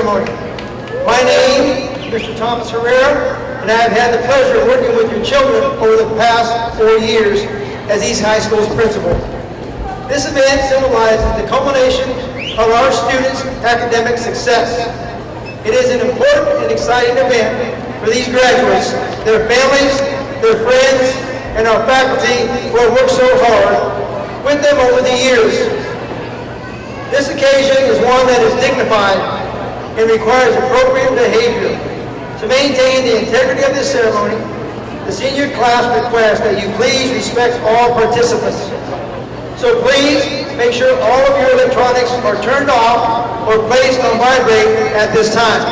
ceremony. My name is Mr. Thomas Herrera, and I have had the pleasure of working with your children over the past 4 years as East High School's principal. This event symbolizes the culmination of our students' academic success. It is an important and exciting event for these graduates, their families, their friends, and our faculty who have worked so hard with them over the years. This occasion is one that is dignified and requires appropriate behavior. To maintain the integrity of this ceremony, the senior class requests that you please respect all participants. So please make sure all of your electronics are turned off or placed on vibrate at this time.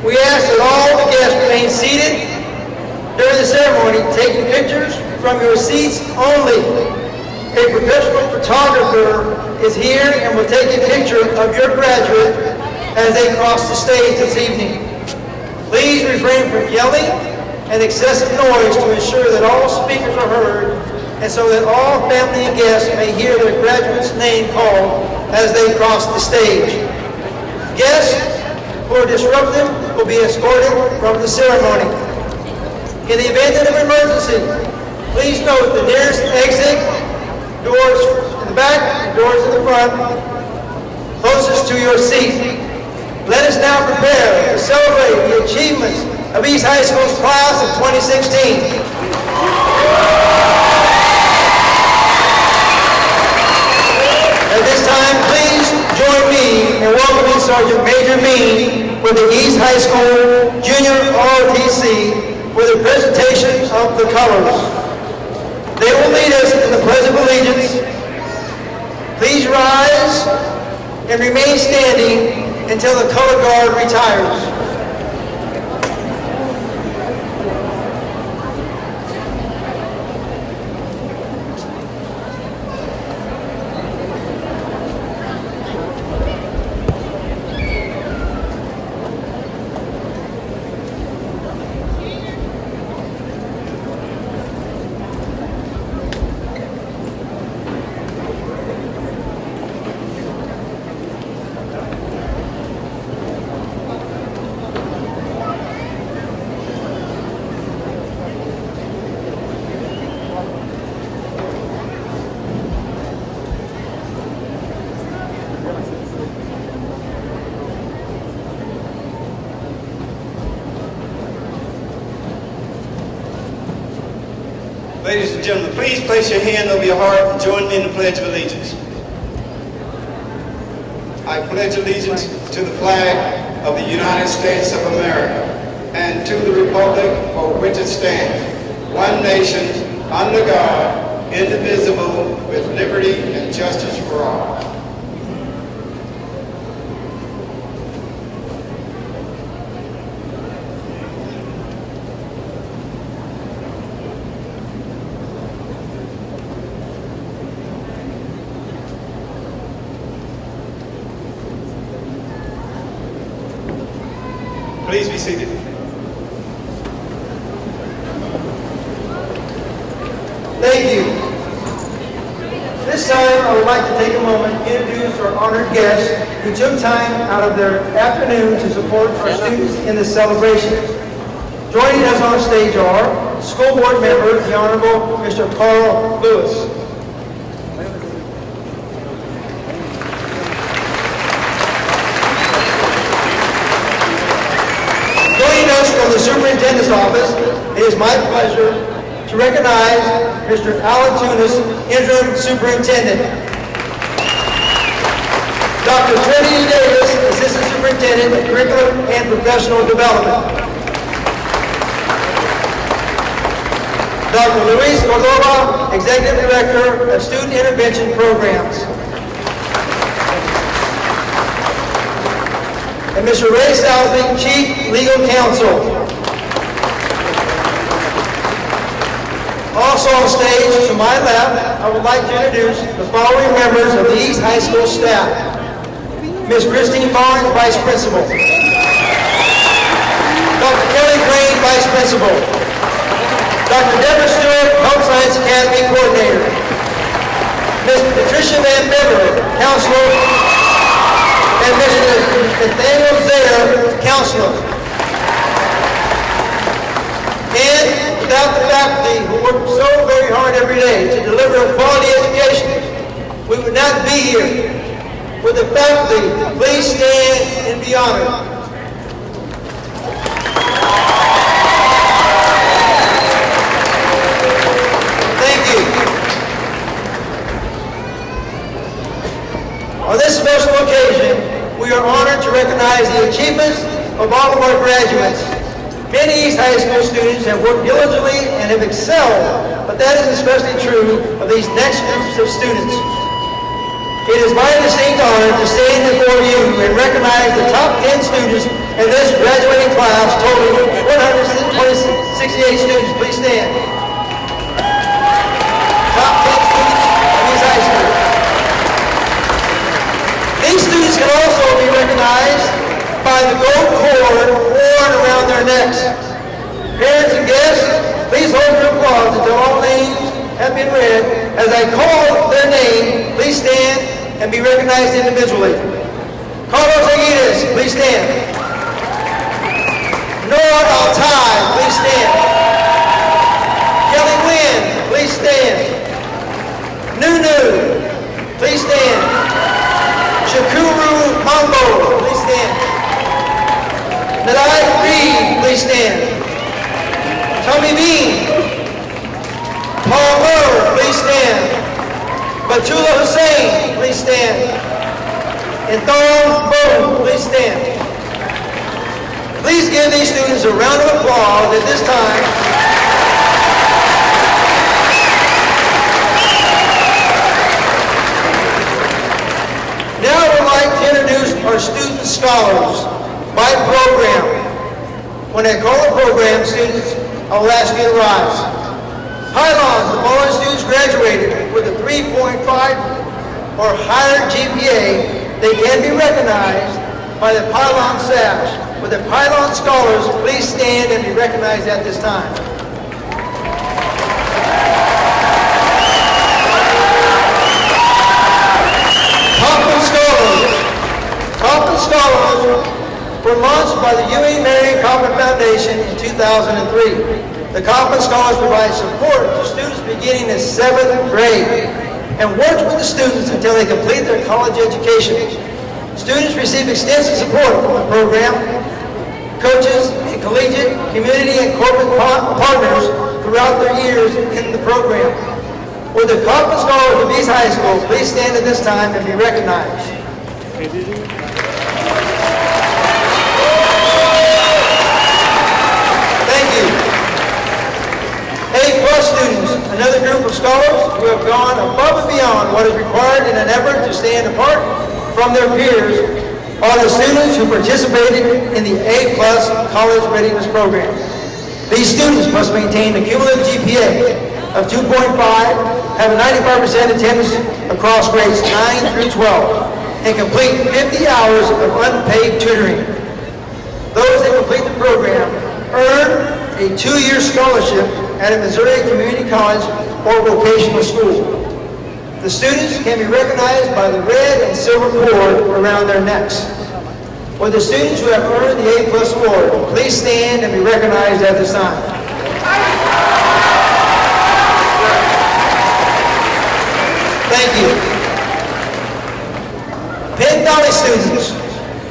We ask that all the guests remain seated during the ceremony, taking pictures from your seats only. A professional photographer is here and will take a picture of your graduate as they cross the stage this evening. Please refrain from yelling and excessive noise to ensure that all speakers are heard and so that all family and guests may hear their graduate's name called as they cross the stage. Guests who are disruptive will be escorted from the ceremony. In the event of an emergency, please note the nearest exit, doors in the back and doors in the front, closest to your seat. Let us now prepare to celebrate the achievements of East High School's class of 2016. At this time, please join me in welcoming Sergeant Major Mean for the East High School Junior ROTC for the presentation of the colors. They will lead us in the Pledge of Allegiance. Please rise and remain standing until the color guard retires. Ladies and gentlemen, please place your hand over your heart and join me in the Pledge of Allegiance. I pledge allegiance to the flag of the United States of America and to the republic for which it stands, one nation, under God, indivisible, with liberty and justice for all. Please be seated. Thank you. This time, I would like to take a moment to introduce our honored guests who took time out of their afternoon to support our students in this celebration. Joining us on stage are School Board Member, the Honorable Mr. Carl Lewis. From the Superintendent's Office, it is my pleasure to recognize Mr. Alan Tunis, Interim Superintendent. Dr. Trinity Davis, Assistant Superintendent of Curriculum and Professional Development. Dr. Luis Cordova, Executive Director of Student Intervention Programs. And Mr. Ray Southey, Chief Legal Counsel. Also on stage to my left, I would like to introduce the following members of the East High School staff. Ms. Christine Barnes, Vice Principal. Dr. Kelly Crane, Vice Principal. Dr. Deborah Stewart, Health Science Academy Coordinator. Ms. Patricia Van Bever, Counselor. and Mr. Nathaniel Zaire, counselor. And without the faculty who work so very hard every day to deliver a quality education, we would not be here. With the faculty, please stand and be honored. Thank you. On this special occasion, we are honored to recognize the achievements of all of our graduates. Many East High School students have worked diligently and have excelled, but that is especially true of these next groups of students. It is my distinct honor to stand before you and recognize the top 10 students in this graduating class, totaling 168 students. Please stand. Top 10 students of East High School. These students can also be recognized by the gold cord worn around their necks. Parents and guests, please hold your applause until all names have been read. As I call their name, please stand and be recognized individually. Carlos Aguirre, please stand. Nora Altai, please stand. Kelly Wynn, please stand. Nunu, please stand. Shakuru Mambo, please stand. Nadai Reed, please stand. Tommy Bean. Paul Murr, please stand. Batula Hussein, please stand. And Thorne Boone, please stand. Please give these students a round of applause at this time. Now I would like to introduce our student scholars by program. When I call a program, students, I will ask you to rise. Pylons, the following students graduated with a 3.5 or higher GPA. They can be recognized by the Pylon sash. With the Pylon scholars, please stand and be recognized at this time. Kaufman Scholars. Kaufman Scholars were launched by the Ewing Marion Kaufman Foundation in 2003. The Kaufman Scholars provide support to students beginning in 7th grade and work with the students until they complete their college education. Students receive extensive support from the program, coaches, and collegiate, community, and corporate partners throughout their years in the program. With the Kaufman Scholars of East High School, please stand at this time and be recognized. Thank you. A+ students, another group of scholars who have gone above and beyond what is required in an effort to stand apart from their peers, are the students who participated in the A+ College Readiness Program. These students must maintain a cumulative GPA of 2.5, have a 95% attendance across grades 9 through 12, and complete 50 hours of unpaid tutoring. Those that complete the program earn a 2-year scholarship at a Missouri community college or vocational school. The students can be recognized by the red and silver cord around their necks. For the students who have earned the A+ award, please stand and be recognized at this time. Thank you. Penn Valley students.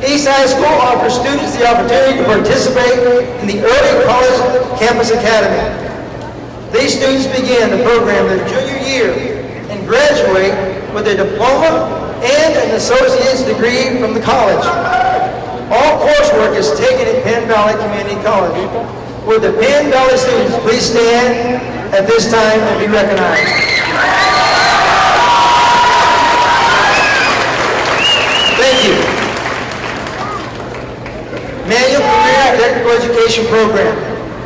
East High School offers students the opportunity to participate in the Early College Campus Academy. These students begin the program their junior year and graduate with a diploma and an associate's degree from the college. All coursework is taken at Penn Valley Community College. Will the Penn Valley students please stand at this time and be recognized? Thank you. Manual Career and Technical Education Program.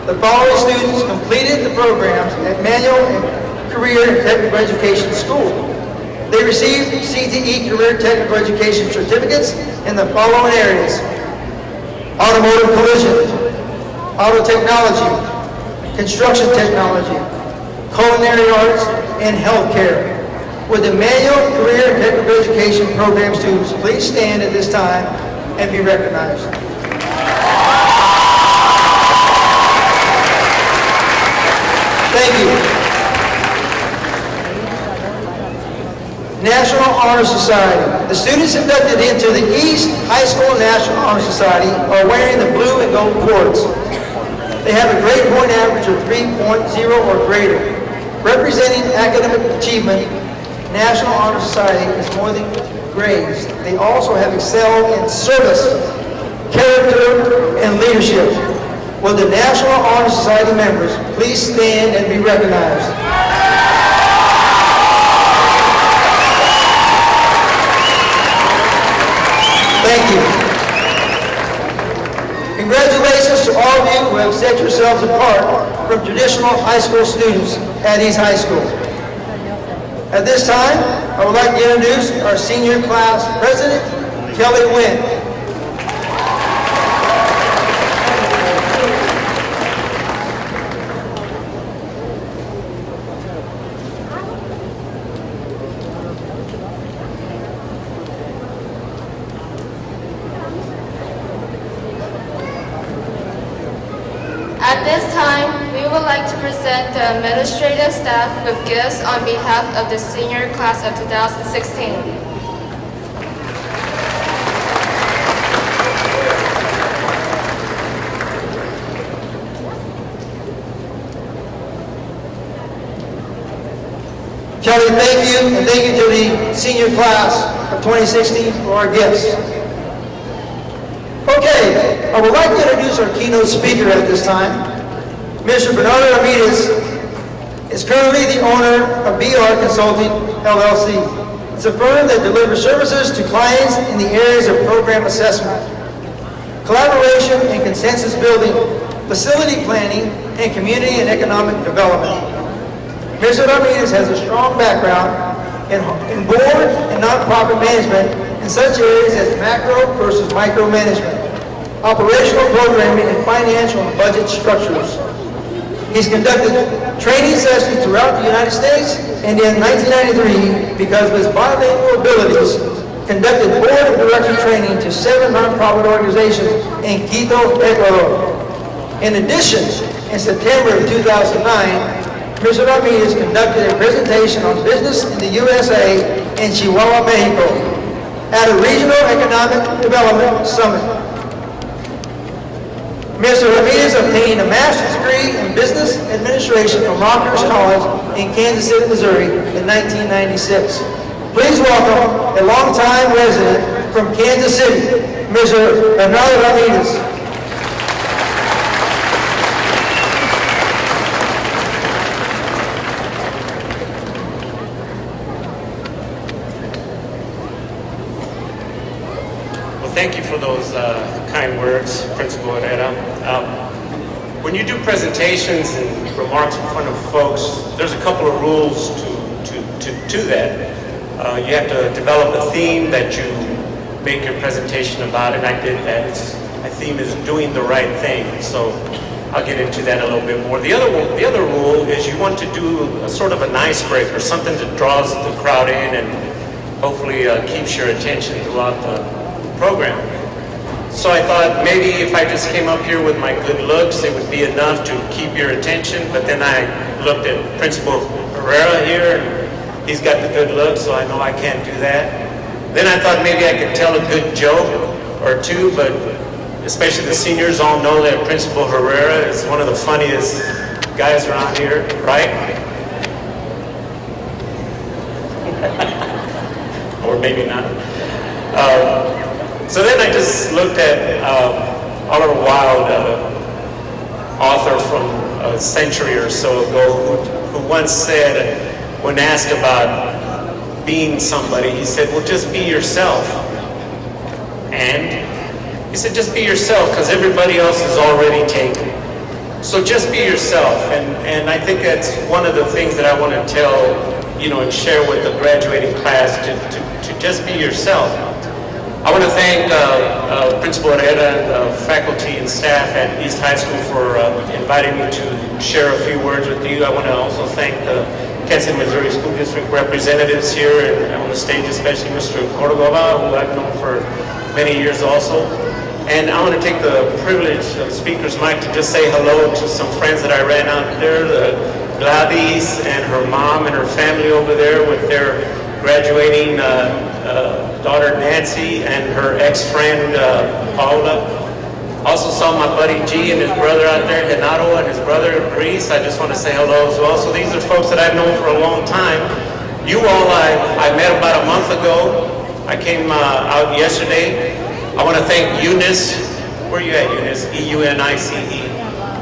The following students completed the programs at Manual and Career and Technical Education School. They received CTE Career Technical Education certificates in the following areas: automotive collision, auto technology, construction technology, culinary arts, and healthcare. Would the manual, career, and technical education program students please stand at this time and be recognized? Thank you. National Honor Society. The students inducted into the East High School National Honor Society are wearing the blue and gold cords. They have a grade point average of 3.0 or greater. Representing academic achievement, National Honor Society is more than grades. They also have excelled in service, character, and leadership. Will the National Honor Society members please stand and be recognized? Thank you. Congratulations to all of you who have set yourselves apart from traditional high school students at East High School. At this time, I would like to introduce our senior class president, Kelly Wynn. At this time, we would like to present the administrative staff with gifts on behalf of the senior class of 2016. Kelly, thank you, and thank you to the senior class of 2016 for our gifts. Okay, I would like to introduce our keynote speaker at this time. Mr. Bernardo Ramirez is currently the owner of BR Consulting, LLC. It's a firm that delivers services to clients in the areas of program assessment, collaboration and consensus building, facility planning, and community and economic development. Mr. Ramirez has a strong background in board and nonprofit management in such areas as macro versus micromanagement, operational programming, and financial and budget structures. He's conducted training sessions throughout the United States, and in 1993, because of his bilingual abilities, conducted board of director training to 7 nonprofit organizations in Quito, Ecuador. In addition, in September of 2009, Mr. Ramirez conducted a presentation on business in the USA in Chihuahua, Mexico, at a regional economic development summit. Mr. Ramirez obtained a master's degree in business administration from Rutgers College in Kansas City, Missouri in 1996. Please welcome a longtime resident from Kansas City, Mr. Bernardo Ramirez. Thank you for those kind words, Principal Herrera. When you do presentations and remarks in front of folks, there's a couple of rules to that. You have to develop a theme that you make your presentation about, and I did that. My theme is doing the right thing, so I'll get into that a little bit more. The other rule is you want to do a sort of an icebreaker, something that draws the crowd in and hopefully keeps your attention throughout the program. So I thought maybe if I just came up here with my good looks, it would be enough to keep your attention. But then I looked at Principal Herrera here, and he's got the good looks, so I know I can't do that. Then I thought maybe I could tell a good joke or two, but especially the seniors all know that Principal Herrera is one of the funniest guys around here, right? Or maybe not. So then I just looked at Oliver Wilde, author from a century or so ago, who once said, when asked about being somebody, he said, well, just be yourself. And he said, just be yourself, because everybody else is already taken. So just be yourself. And I think that's one of the things that I want to tell, and share with the graduating class, to just be yourself. I want to thank Principal Herrera and faculty and staff at East High School for inviting me to share a few words with you. I want to also thank the Kansas City, Missouri School District representatives here and on the stage, especially Mr. Cordova, who I've known for many years also. And I want to take the privilege of the speaker's mic to just say hello to some friends that I ran out there, Gladys and her mom and her family over there with their graduating daughter Nancy and her ex-friend Paula. Also saw my buddy G and his brother out there, Renato, and his brother Reese. I just want to say hello as well. So these are folks that I've known for a long time. You all, I met about a month ago. I came out yesterday. I want to thank Eunice. Where are you at, Eunice? E-U-N-I-C-E.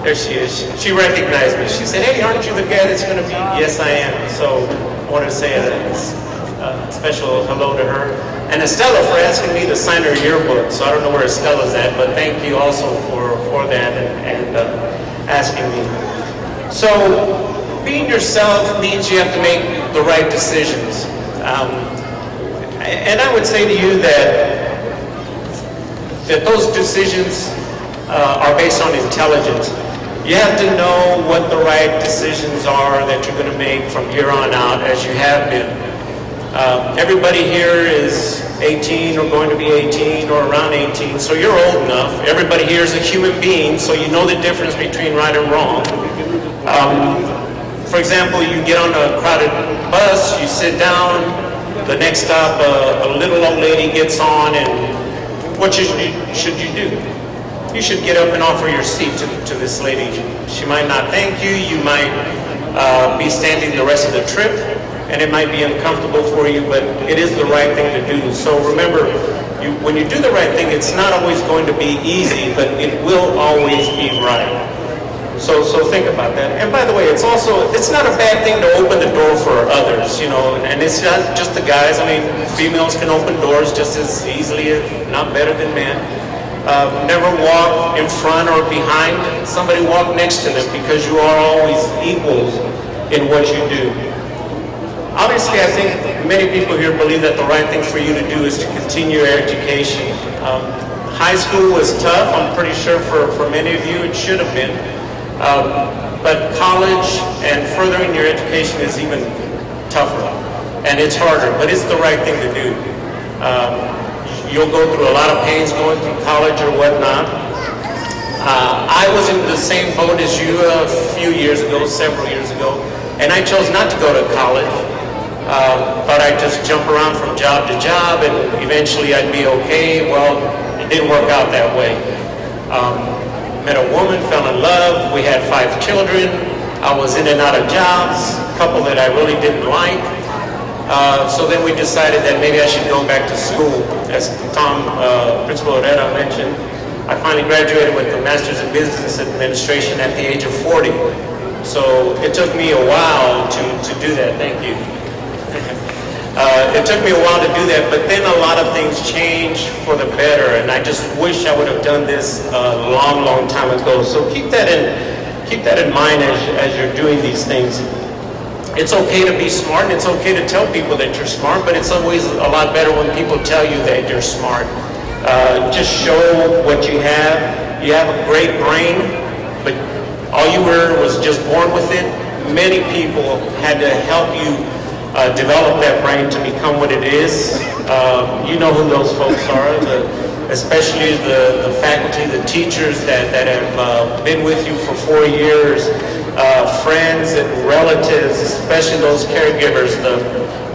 There she is. She recognized me. She said, hey, aren't you the guy that's going to be? Yes, I am. So I want to say a special hello to her. And Estella for asking me to sign her yearbook. So I don't know where Estella's at, but thank you also for that and asking me. So being yourself means you have to make the right decisions. And I would say to you that those decisions are based on intelligence. You have to know what the right decisions are that you're going to make from here on out, as you have been. Everybody here is 18 or going to be 18 or around 18, so you're old enough. Everybody here is a human being, so you know the difference between right and wrong. For example, you get on a crowded bus, you sit down, the next stop a little old lady gets on, and what should you do? You should get up and offer your seat to this lady. She might not thank you, you might be standing the rest of the trip, and it might be uncomfortable for you, but it is the right thing to do. So remember, when you do the right thing, it's not always going to be easy, but it will always be right. So think about that. And by the way, it's not a bad thing to open the door for others, you know, and it's not just the guys. I mean, females can open doors just as easily, if not better than men. Never walk in front or behind somebody, walk next to them, because you are always equals in what you do. Obviously, I think many people here believe that the right thing for you to do is to continue your education. High school was tough. I'm pretty sure for many of you it should have been. But college and furthering your education is even tougher. And it's harder, but it's the right thing to do. You'll go through a lot of pains going through college or whatnot. I was in the same boat as you a few years ago, several years ago, and I chose not to go to college. Thought I'd just jump around from job to job and eventually I'd be okay. Well, it didn't work out that way. Met a woman, fell in love, we had 5 children. I was in and out of jobs, a couple that I really didn't like. So then we decided that maybe I should go back to school. As Principal Herrera mentioned, I finally graduated with a Master's in Business Administration at the age of 40. So it took me a while to do that. Thank you. It took me a while to do that, but then a lot of things changed for the better, and I just wish I would have done this a long, long time ago. So keep that in mind as you're doing these things. It's okay to be smart, and it's okay to tell people that you're smart, but it's always a lot better when people tell you that you're smart. Just show what you have. You have a great brain, but all you were was just born with it. Many people had to help you develop that brain to become what it is. You know who those folks are, especially the faculty, the teachers that have been with you for 4 years, friends and relatives, especially those caregivers, the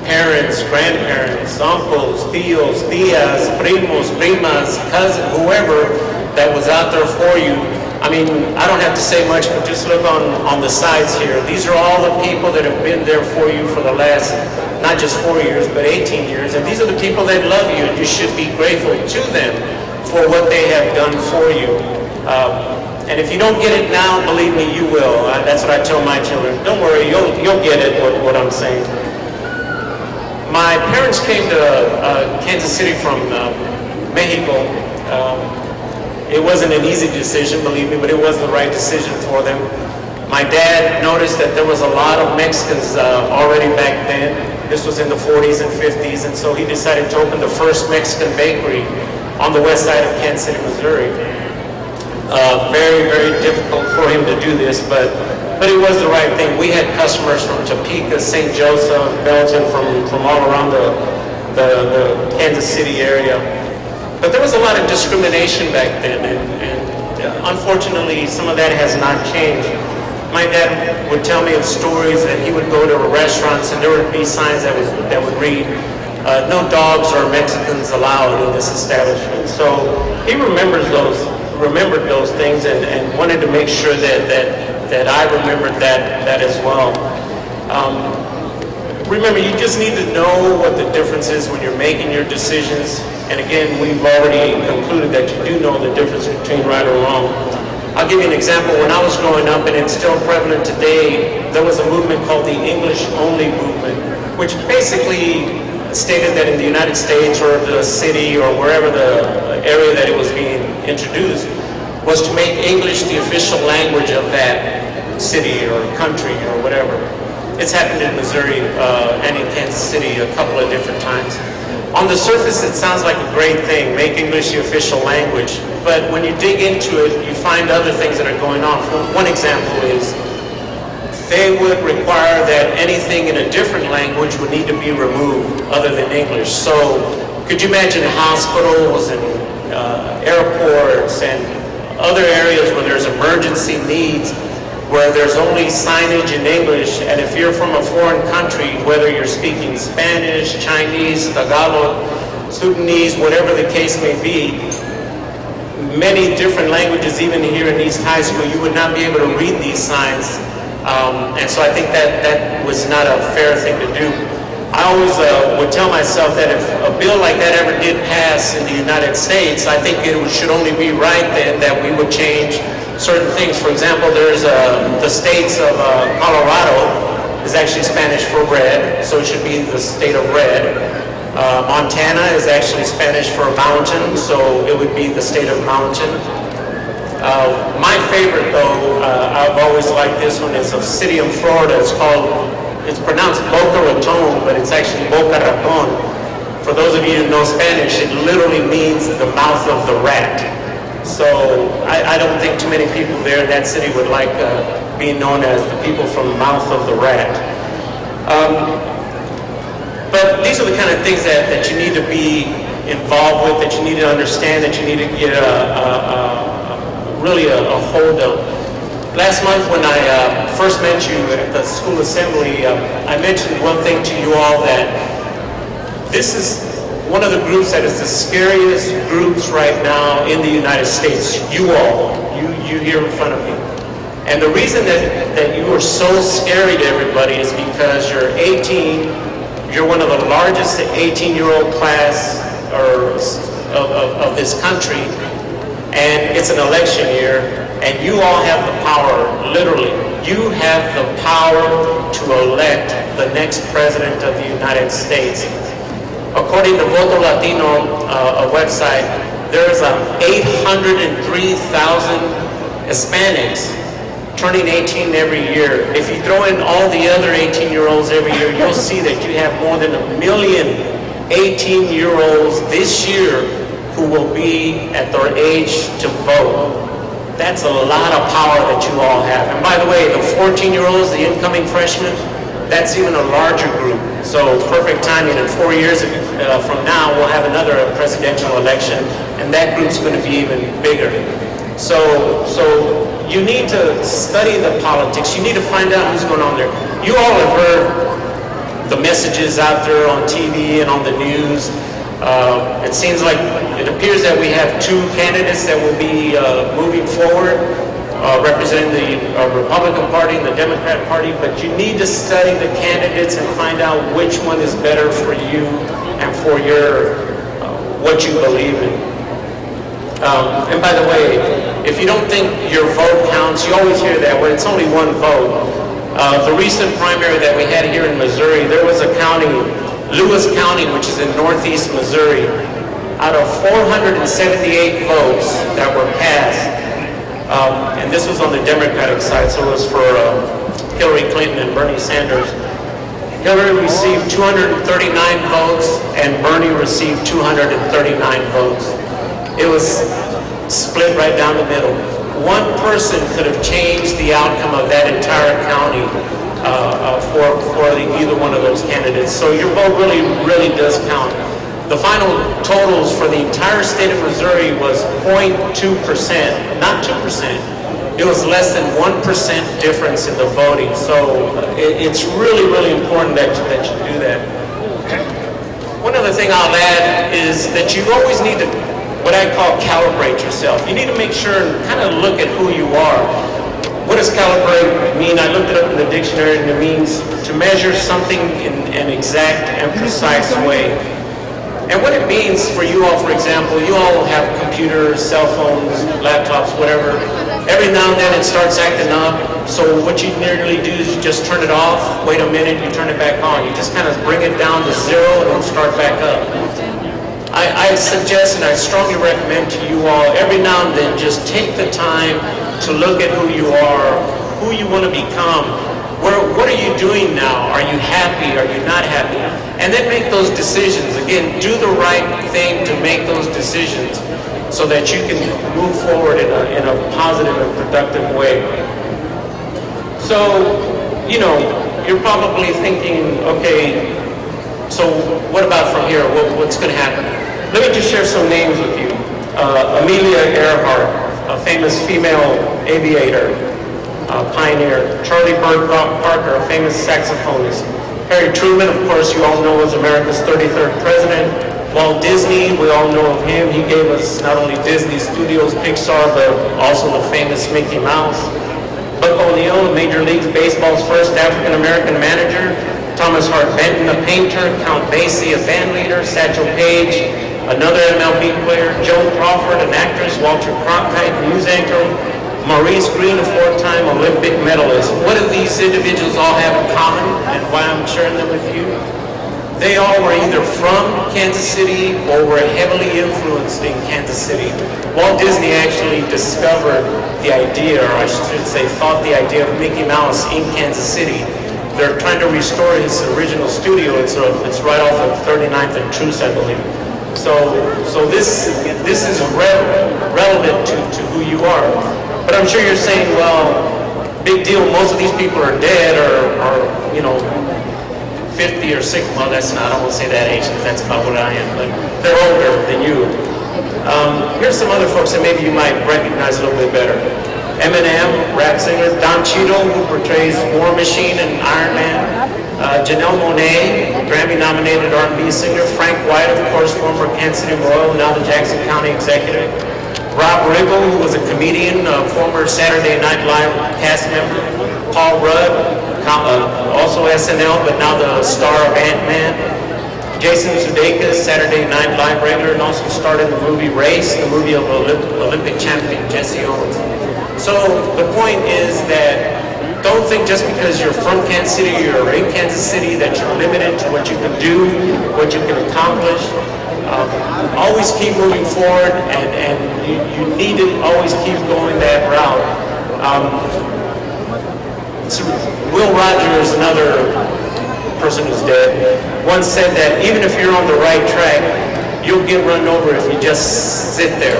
parents, grandparents, uncles, tios, tias, primos, primas, cousins, whoever that was out there for you. I mean, I don't have to say much, but just look on the sides here. These are all the people that have been there for you for the last, not just 4 years, but 18 years. And these are the people that love you, and you should be grateful to them for what they have done for you. And if you don't get it now, believe me, you will. That's what I tell my children. Don't worry, you'll get it, what I'm saying. My parents came to Kansas City from Mexico. It wasn't an easy decision, believe me, but it was the right decision for them. My dad noticed that there was a lot of Mexicans already back then. This was in the 40s and 50s, and so he decided to open the first Mexican bakery on the west side of Kansas City, Missouri. Very, very difficult for him to do this, but it was the right thing. We had customers from Topeka, St. Joseph, Belton, from all around the Kansas City area. But there was a lot of discrimination back then, and unfortunately, some of that has not changed. My dad would tell me of stories that he would go to restaurants and there would be signs that would read, no dogs or Mexicans allowed in this establishment. So he remembered those things and wanted to make sure that I remembered that as well. Remember, you just need to know what the difference is when you're making your decisions. And again, we've already concluded that you do know the difference between right or wrong. I'll give you an example. When I was growing up, and it's still prevalent today, there was a movement called the English-only movement, which basically stated that in the United States or the city or wherever the area that it was being introduced was to make English the official language of that city or country or whatever. It's happened in Missouri and in Kansas City a couple of different times. On the surface, it sounds like a great thing, make English the official language, but when you dig into it, you find other things that are going on. One example is they would require that anything in a different language would need to be removed other than English. So could you imagine hospitals and airports and other areas where there's emergency needs, where there's only signage in English, and if you're from a foreign country, whether you're speaking Spanish, Chinese, Tagalog, Sudanese, whatever the case may be, many different languages, even here in East High School, you would not be able to read these signs. And so I think that was not a fair thing to do. I always would tell myself that if a bill like that ever did pass in the United States, I think it should only be right then that we would change certain things. For example, there's the states of Colorado is actually Spanish for red, so it should be the state of red. Montana is actually Spanish for mountain, so it would be the state of mountain. My favorite, though, I've always liked this one, is a city in Florida. It's pronounced Boca Raton, but it's actually Boca Raton. For those of you who know Spanish, it literally means the mouth of the rat. So I don't think too many people there in that city would like being known as the people from the mouth of the rat. But these are the kind of things that you need to be involved with, that you need to understand, that you need to get really a hold of. Last month when I first met you at the school assembly, I mentioned one thing to you all, that this is one of the groups that is the scariest groups right now in the United States. You all, you here in front of me. And the reason that you are so scary to everybody is because you're 18, you're one of the largest 18-year-old class of this country, and it's an election year, and you all have the power, literally, you have the power to elect the next president of the United States. According to Voto Latino, a website, there's 803,000 Hispanics turning 18 every year. If you throw in all the other 18-year-olds every year, you'll see that you have more than 1 million 18-year-olds this year who will be at their age to vote. That's a lot of power that you all have. And by the way, the 14-year-olds, the incoming freshmen, that's even a larger group. So perfect timing. In 4 years from now, we'll have another presidential election, and that group's going to be even bigger. So you need to study the politics. You need to find out who's going on there. You all have heard the messages out there on TV and on the news. It seems like, it appears that we have two candidates that will be moving forward, representing the Republican Party and the Democrat Party, but you need to study the candidates and find out which one is better for you and for your what you believe in. And by the way, if you don't think your vote counts, you always hear that, well, it's only one vote. The recent primary that we had here in Missouri, there was a county, Lewis County, which is in northeast Missouri. Out of 478 votes that were passed, and this was on the Democratic side, so it was for Hillary Clinton and Bernie Sanders. Hillary received 239 votes, and Bernie received 239 votes. It was split right down the middle. One person could have changed the outcome of that entire county for either one of those candidates. So your vote really, really does count. The final totals for the entire state of Missouri was 0.2%, not 2%. It was less than 1% difference in the voting. So it's really, really important that you do that. One other thing I'll add is that you always need to, what I call, calibrate yourself. You need to make sure and kind of look at who you are. What does calibrate mean? I looked it up in the dictionary, and it means to measure something in an exact and precise way. And what it means for you all, for example, you all have computers, cell phones, laptops, whatever. Every now and then it starts acting up. So what you nearly do is you just turn it off, wait a minute, you turn it back on. You just kind of bring it down to zero and then start back up. I suggest and I strongly recommend to you all, every now and then, just take the time to look at who you are, who you want to become. What are you doing now? Are you happy? Are you not happy? And then make those decisions. Again, do the right thing to make those decisions so that you can move forward in a positive and productive way. So, you're probably thinking, okay, so what about from here? What's going to happen? Let me just share some names with you. Amelia Earhart, a famous female aviator, pioneer. Charlie Bird Parker, a famous saxophonist. Harry Truman, of course, you all know, was America's 33rd president. Walt Disney, we all know of him. He gave us not only Disney Studios, Pixar, but also the famous Mickey Mouse. Buck O'Neil, Major League Baseball's first African-American manager. Thomas Hart Benton, a painter. Count Basie, a band leader. Satchel Paige, another MLB player. Joan Crawford, an actress. Walter Cronkite, news anchor. Maurice Green, a four-time Olympic medalist. What do these individuals all have in common, and why I'm sharing them with you? They all were either from Kansas City or were heavily influenced in Kansas City. Walt Disney actually discovered the idea, or I should say thought the idea of Mickey Mouse in Kansas City. They're trying to restore his original studio. It's right off of 39th and Truce, I believe. So this is relevant to who you are. But I'm sure you're saying, well, big deal, most of these people are dead or 50 or 60. Well, that's not, I won't say that age because that's about what I am, but they're older than you. Here's some other folks that maybe you might recognize a little bit better. Eminem, rap singer. Don Cheadle, who portrays War Machine and Iron Man. Janelle Monáe, Grammy-nominated R&B singer. Frank White, of course, former Kansas City Royal, now the Jackson County executive. Rob Riggle, who was a comedian, former Saturday Night Live cast member. Paul Rudd, also SNL, but now the star of Ant-Man. Jason Sudeikis, Saturday Night Live regular, and also starred in the movie Race, the movie of Olympic champion Jesse Owens. So the point is that don't think just because you're from Kansas City or in Kansas City that you're limited to what you can do, what you can accomplish. Always keep moving forward, and you need to always keep going that route. So Will Rogers, another person who's dead, once said that even if you're on the right track, you'll get run over if you just sit there.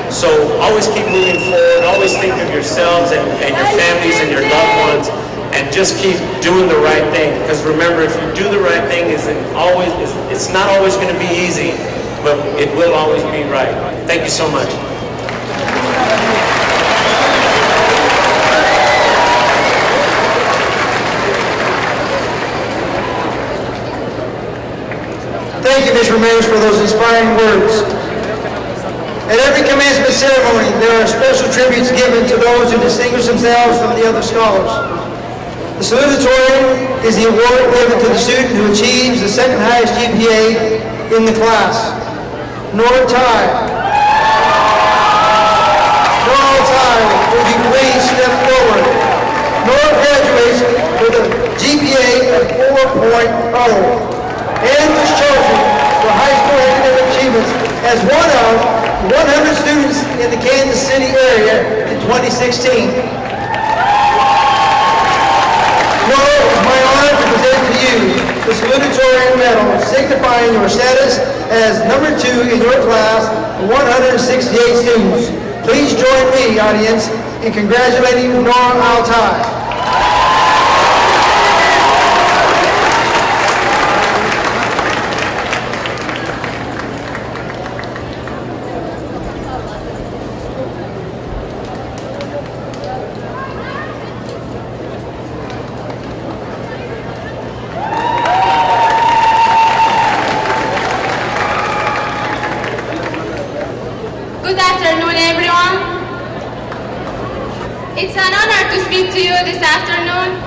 So always keep moving forward, always think of yourselves and your families and your loved ones, and just keep doing the right thing. Because remember, if you do the right thing, it's not always going to be easy, but it will always be right. Thank you so much. Thank you, Ms. Ramirez, for those inspiring words. At every commencement ceremony, there are special tributes given to those who distinguish themselves from the other scholars. The salutatorian is the award given to the student who achieves the second highest GPA in the class. Nora Tai. Nora Tai, would you please step forward? Nora graduates with a GPA of 4.0 and was chosen for high school academic achievements as one of 100 students in the Kansas City area in 2016. Nora, it's my honor to present to you the salutatorian medal signifying your status as number 2 in your class of 168 students. Please join me, audience, in congratulating Nora Altai. Good afternoon, everyone. It's an honor to speak to you this afternoon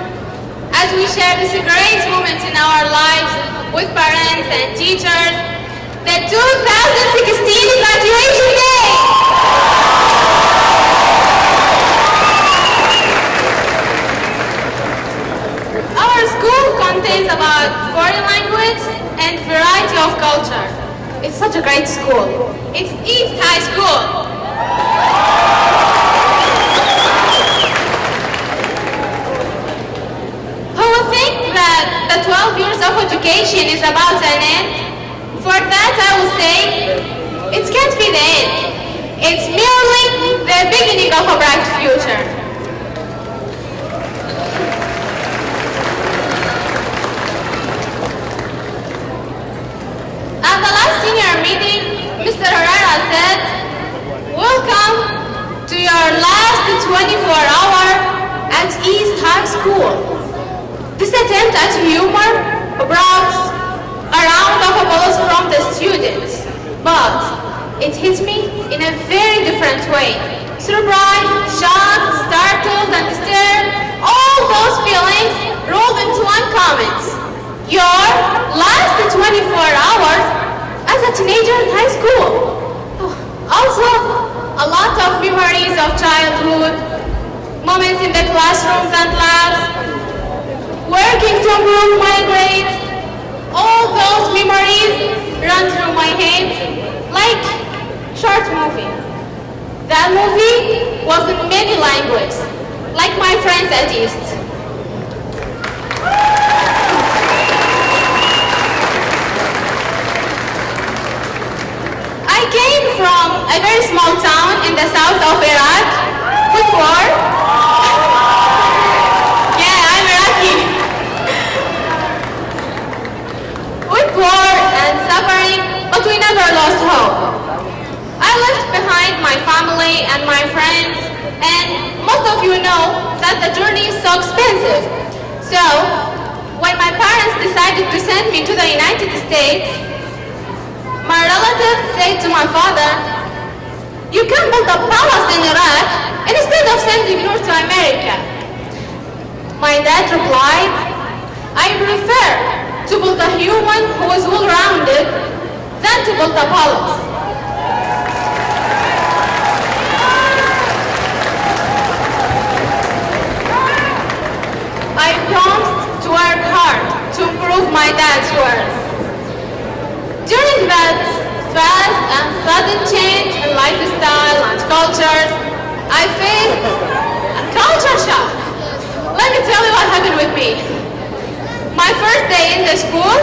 as we share this great moment in our lives with parents and teachers, the 2016 graduation day. Our school contains about 40 languages and variety of culture. It's such a great school. It's East High School. Who would think that the 12 years of education is about an end? For that I will say, it can't be the end. It's merely the beginning of a bright future. At the last senior meeting, Mr. Herrera said, "Welcome to your last 24-hour at East High School." This attempt at humor brought a round of applause from the students, but it hit me in a very different way. Surprised, shocked, startled, and disturbed, all those feelings rolled into one comment. Your last 24 hours as a teenager in high school. Also, a lot of memories of childhood, moments in the classrooms and labs, working to improve my grades. All those memories run through my head like short movie. That movie was in many languages, like my friends at East. I came from a very small town in the south of Iraq with war. Yeah, I'm Iraqi. With war and suffering, but we never lost hope. I left behind my family and my friends, and most of you know that the journey is so expensive. So, when my parents decided to send me to the United States, my relatives said to my father, "You can build a palace in Iraq instead of sending Noor to America." My dad replied, "I prefer to build a human who is well-rounded than to build a palace." I promised to work hard to improve my dad's words. During that fast and sudden change in lifestyle and culture, I faced a culture shock. Let me tell you what happened with me. My first day in the school,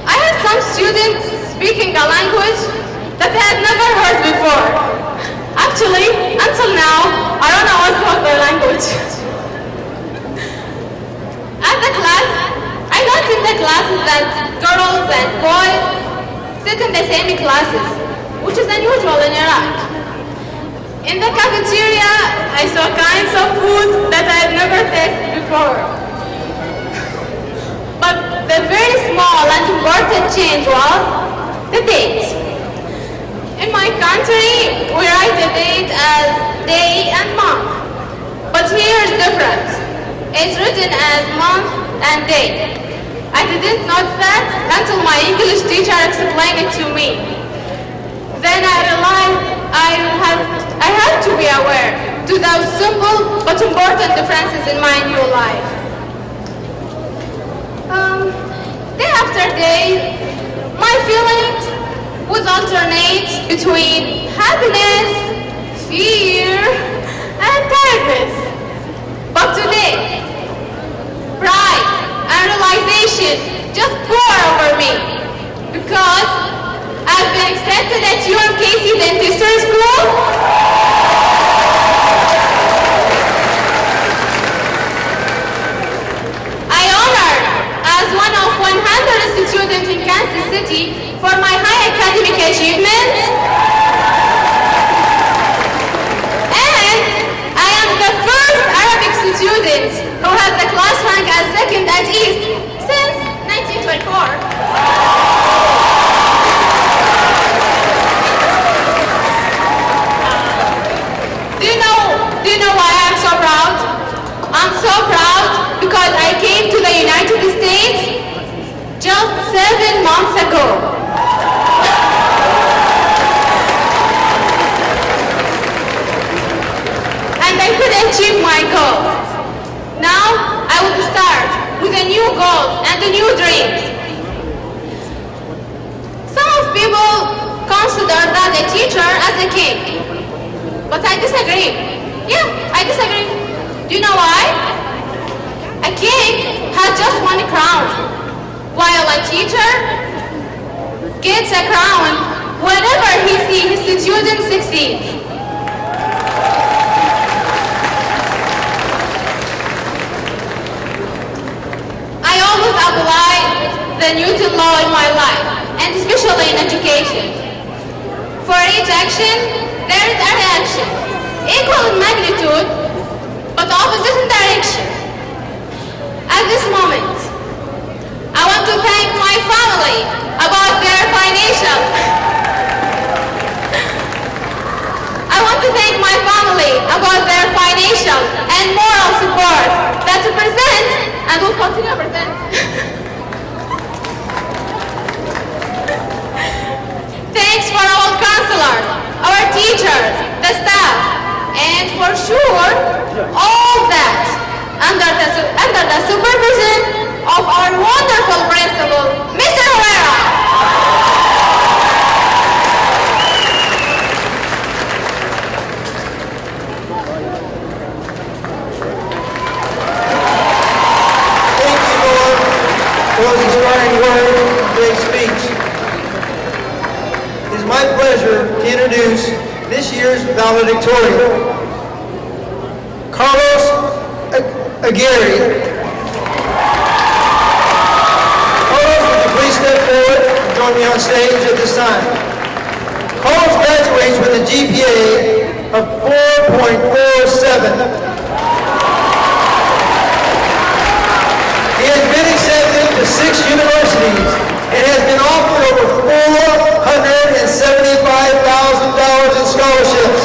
I had some students speaking a language that I had never heard before. Actually, until now, I don't know what was their language. At the class, I noticed in the classes that girls and boys sit in the same classes, which is unusual in Iraq. In the cafeteria, I saw kinds of food that I had never tasted before. But the very small and important change was the date. In my country, we write the date as day and month. But here is different. It's written as month and day. I didn't know that until my English teacher explained it to me. Then I realized I had to be aware to those simple but important differences in my new life. Day after day, my feelings would alternate between happiness, fear, and tiredness. But today, pride and realization just pour over me because I've been accepted at UMKC Dentistry School. 7 months ago. And I couldn't achieve my goals. Now I will start with a new goal and a new dreams. Some of people consider that a teacher as a king, but I disagree. Yeah, I disagree. Do you know why? A king has just one crown, while a teacher gets a crown whenever he sees his students succeed. I always apply the Newton law in my life, and especially in education. For each action, there is a reaction, equal in magnitude, but opposite in direction. At this moment, I want to thank my family about their financial. I want to thank my family about their financial and moral support that represent and will continue to present. Thanks for our counselors, our teachers, the staff, and for sure, all that under the supervision of our wonderful principal, Mr. Herrera. Thank you, Lord, for those inspiring words and great speech. It is my pleasure to introduce this year's valedictorian, Carlos Aguirre. Carlos, would you please step forward and join me on stage at this time? Carlos graduates with a GPA of 4.47. He has been accepted to 6 universities and has been offered over $475,000 in scholarships.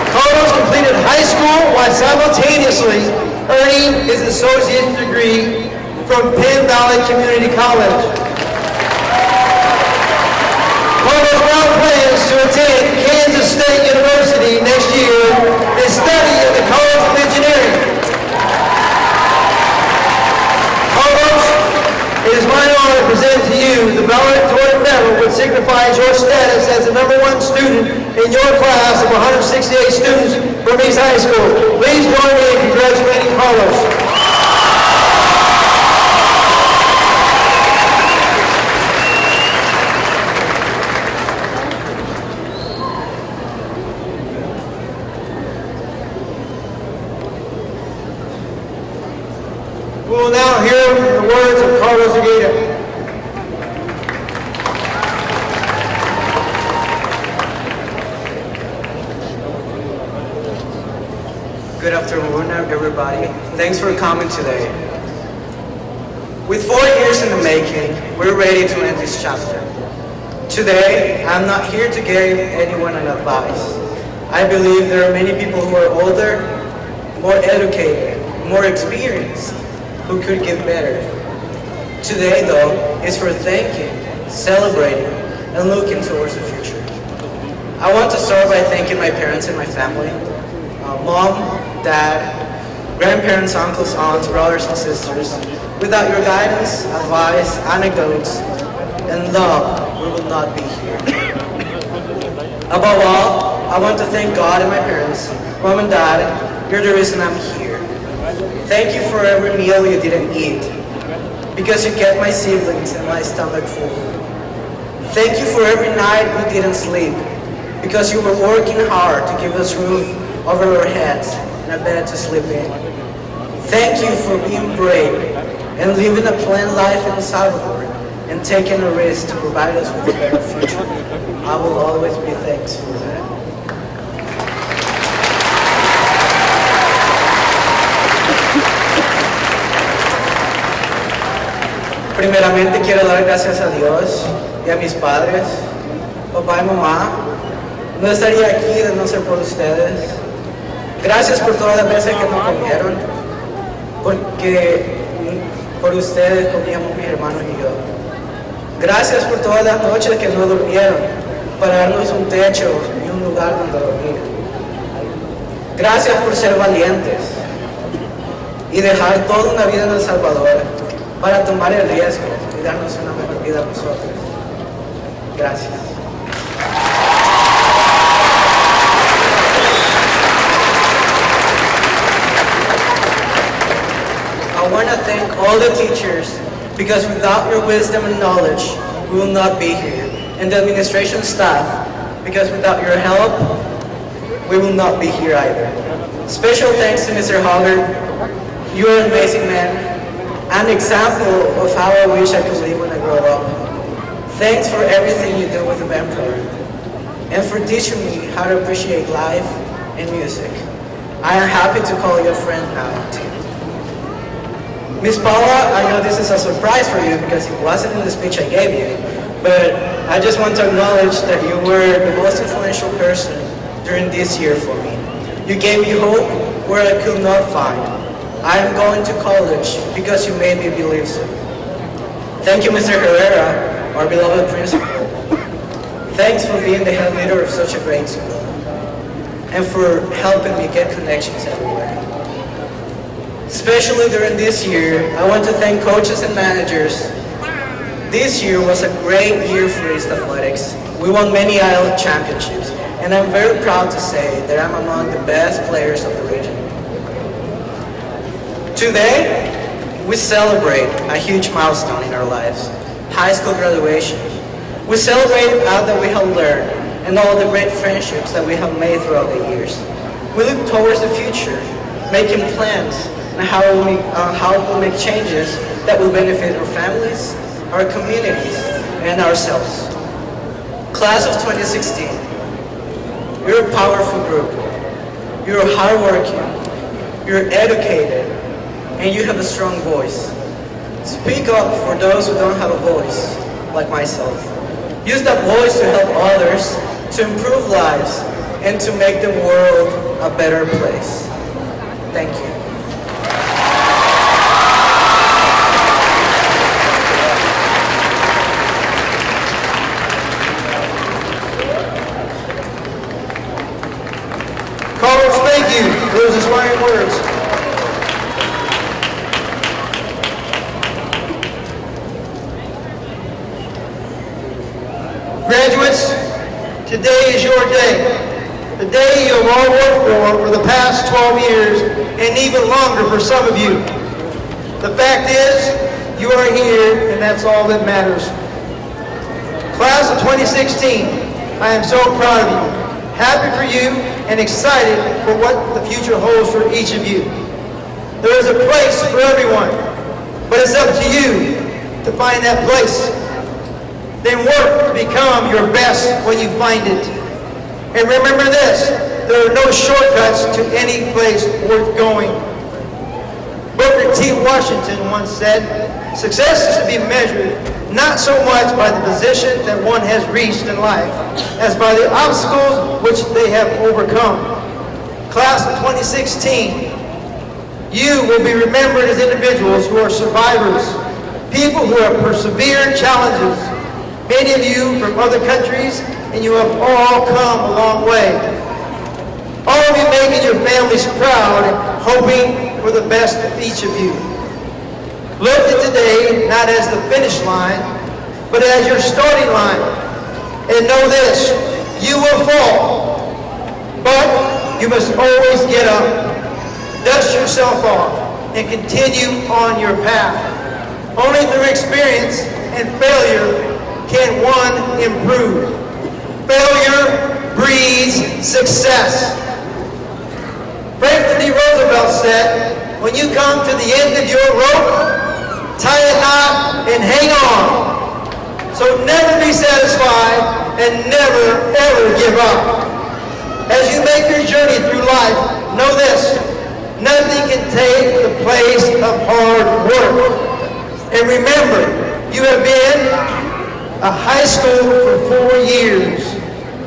Carlos completed high school while simultaneously earning his associate's degree from Penn Valley Community College. Carlos now plans to attend Kansas State University next year and study at the College of Engineering. Carlos, it is my honor to present to you the valedictorian medal, which signifies your status as the #1 student in your class of 168 students from East High School. Please join me in congratulating Carlos. We will now hear the words of Carlos Aguirre. Good afternoon, everybody. Thanks for coming today. With 4 years in the making, we're ready to end this chapter. Today, I'm not here to give anyone an advice. I believe there are many people who are older, more educated, more experienced, who could give better. Today, though, is for thanking, celebrating, and looking towards the future. I want to start by thanking my parents and my family. Mom, Dad, grandparents, uncles, aunts, brothers, and sisters. Without your guidance, advice, anecdotes, and love, we will not be here. Above all, I want to thank God and my parents. Mom and Dad, you're the reason I'm here. Thank you for every meal you didn't eat, because you kept my siblings and my stomach full. Thank you for every night we didn't sleep, because you were working hard to give us roof over our heads and a bed to sleep in. Thank you for being brave and living a planned life in El Salvador and taking a risk to provide us with a better future. I will always be thankful for that. Primeramente quiero dar gracias a Dios y a mis padres, papá y mamá. No estaría aquí de no ser por ustedes. Gracias por todas las veces que nos comieron, porque por ustedes comíamos mis hermanos y yo. Gracias por todas las noches que no durmieron, para darnos un techo y un lugar donde dormir. Gracias por ser valientes y dejar toda una vida en El Salvador para tomar el riesgo y darnos una mejor vida a nosotros. Gracias. I want to thank all the teachers, because without your wisdom and knowledge, we will not be here. And the administration staff, because without your help, we will not be here either. Special thanks to Mr. Hoggard. You are an amazing man, an example of how I wish I could live when I grow up. Thanks for everything you do with the band program, and for teaching me how to appreciate life and music. I am happy to call you a friend now, too. Miss Paula, I know this is a surprise for you because it wasn't in the speech I gave you, but I just want to acknowledge that you were the most influential person during this year for me. You gave me hope where I could not find. I am going to college because you made me believe so. Thank you, Mr. Herrera, our beloved principal. Thanks for being the head leader of such a great school, and for helping me get connections everywhere. Especially during this year, I want to thank coaches and managers. This year was a great year for East Athletics. We won many IL championships, and I'm very proud to say that I'm among the best players of the region. Today, we celebrate a huge milestone in our lives, high school graduation. We celebrate all that we have learned and all the great friendships that we have made throughout the years. We look towards the future, making plans on how we'll make changes that will benefit our families, our communities, and ourselves. Class of 2016, you're a powerful group. You're hardworking, you're educated, and you have a strong voice. Speak up for those who don't have a voice, like myself. Use that voice to help others, to improve lives, and to make the world a better place. Thank you. Carlos, thank you for those inspiring words. Graduates, today is your day. The day you have all worked for the past 12 years, and even longer for some of you. The fact is, you are here, and that's all that matters. Class of 2016, I am so proud of you. Happy for you and excited for what the future holds for each of you. There is a place for everyone, but it's up to you to find that place. Then work to become your best when you find it. And remember this, there are no shortcuts to any place worth going. Booker T. Washington once said, success is to be measured not so much by the position that one has reached in life, as by the obstacles which they have overcome. Class of 2016, you will be remembered as individuals who are survivors, people who have persevered challenges. Many of you from other countries, and you have all come a long way. All of you making your families proud, hoping for the best of each of you. Look at today not as the finish line, but as your starting line. And know this, you will fall, but you must always get up, dust yourself off, and continue on your path. Only through experience and failure can one improve. Failure breeds success. Franklin D. Roosevelt said, when you come to the end of your rope, tie a knot and hang on. So never be satisfied and never ever give up. As you make your journey through life, know this, nothing can take the place of hard work. And remember, you have been a high school for 4 years,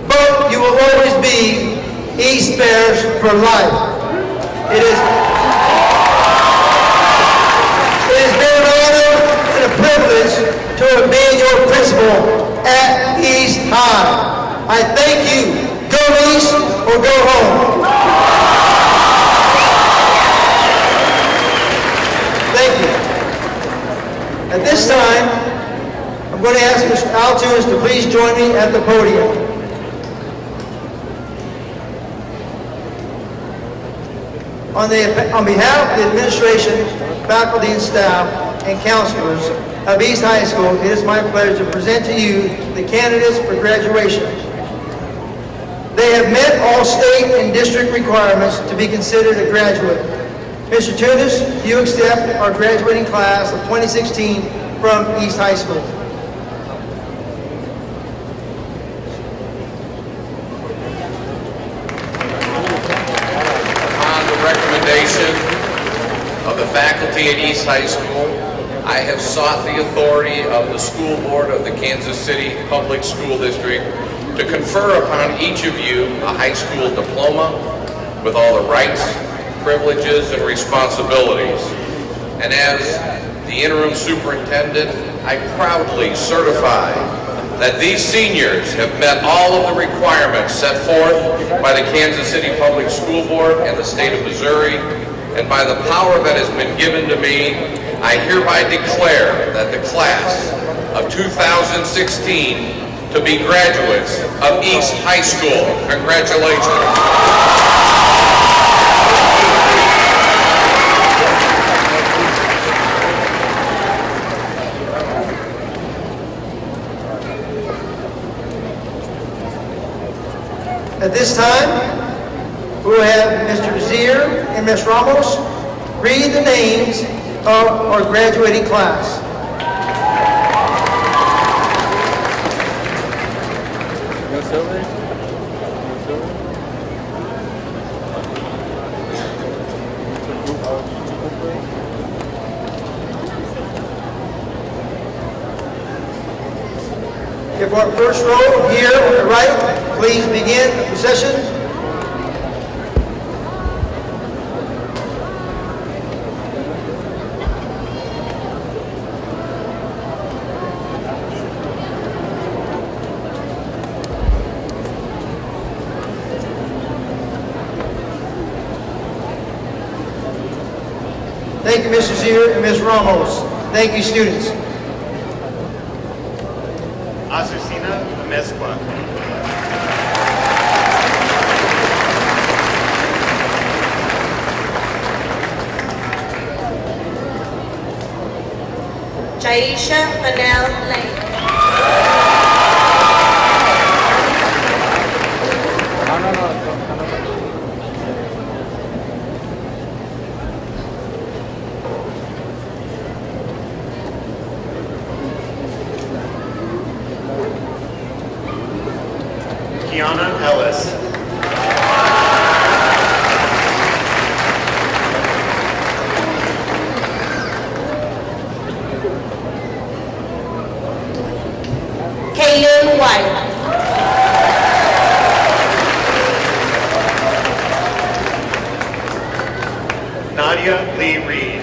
but you will always be East Bears for life. It has been an honor and a privilege to have been your principal at East High. I thank you. Go East or go home. Thank you. At this time, I'm going to ask Mr. Altunes to please join me at the podium. On behalf of the administration, faculty and staff, and counselors of East High School, it is my pleasure to present to you the candidates for graduation. They have met all state and district requirements to be considered a graduate. Mr. Tunis, you accept our graduating class of 2016 from East High School. Of the faculty at East High School, I have sought the authority of the school board of the Kansas City Public School District to confer upon each of you a high school diploma with all the rights, privileges, and responsibilities. And as the interim superintendent, I proudly certify that these seniors have met all of the requirements set forth by the Kansas City Public School Board and the state of Missouri, and by the power that has been given to me, I hereby declare that the class of 2016 to be graduates of East High School. Congratulations. At this time, we will have Mr. Zier and Ms. Ramos read the names of our graduating class. If our first row here on the right, please begin the procession. Thank you, Mr. Zier and Ms. Ramos. Thank you, students. Azucena Mezcla. Jaisha Manel Lane. Kiana Ellis. Kaylin White. Nadia Lee Reed.